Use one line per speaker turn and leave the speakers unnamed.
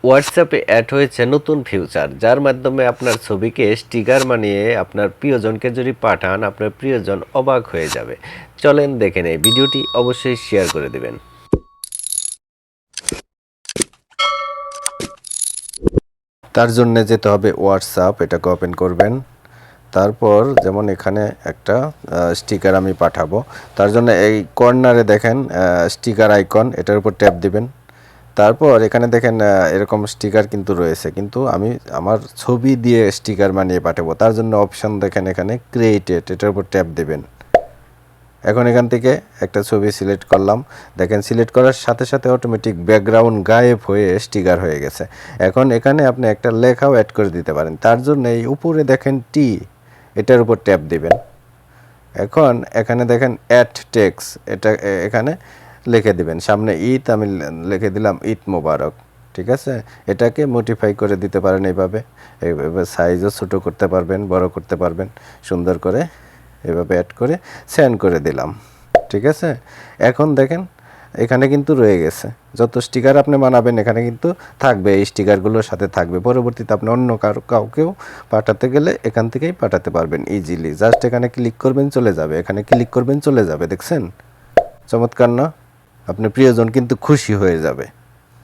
হোয়াটসঅ্যাপে অ্যাড হয়েছে নতুন ফিউচার, যার মাধ্যমে আপনার ছবিকে স্টিকার বানিয়ে আপনার প্রিয়জনকে যদি পাঠান, আপনার প্রিয়জন অবাক হয়ে যাবে। চলেন দেখে নেই, ভিডিওটি অবশ্যই শেয়ার করে দেবেন। তার জন্য যেতে হবে হোয়াটসঅ্যাপ, এটাকে ওপেন করবেন। তারপর যেমন এখানে একটা স্টিকার আমি পাঠাবো, তার জন্য এই কর্নারে দেখেন স্টিকার আইকন, এটার উপর ট্যাপ দিবেন। তারপর এখানে দেখেন এরকম স্টিকার কিন্তু রয়েছে, কিন্তু আমি আমার ছবি দিয়ে স্টিকার বানিয়ে পাঠাবো। তার জন্য অপশন দেখেন এখানে ক্রিয়েটেড, এটার উপর ট্যাপ দেবেন। এখন এখান থেকে একটা ছবি সিলেক্ট করলাম। দেখেন সিলেক্ট করার সাথে সাথে অটোমেটিক ব্যাকগ্রাউন্ড গায়েব হয়ে স্টিকার হয়ে গেছে। এখন এখানে আপনি একটা লেখাও অ্যাড করে দিতে পারেন। তার জন্য এই উপরে দেখেন টি, এটার উপর ট্যাপ দিবেন। এখন এখানে দেখেন অ্যাড টেক্স, এটা এখানে লিখে দিবেন। সামনে ঈদ আমি লিখে দিলাম ঈদ মোবারক। ঠিক আছে, এটাকে মডিফাই করে দিতে পারেন এইভাবে। এইভাবে সাইজও ছোটো করতে পারবেন, বড় করতে পারবেন। সুন্দর করে এভাবে অ্যাড করে সেন্ড করে দিলাম। ঠিক আছে, এখন দেখেন এখানে কিন্তু রয়ে গেছে। যত স্টিকার আপনি বানাবেন এখানে কিন্তু থাকবে, এই স্টিকারগুলোর সাথে থাকবে। পরবর্তীতে আপনি অন্য কাউকেও পাঠাতে গেলে এখান থেকেই পাঠাতে পারবেন ইজিলি। জাস্ট এখানে ক্লিক করবেন, চলে যাবে। এখানে ক্লিক করবেন, চলে যাবে। দেখছেন, চমৎকার না? আপনার প্রিয়জন কিন্তু খুশি হয়ে যাবে।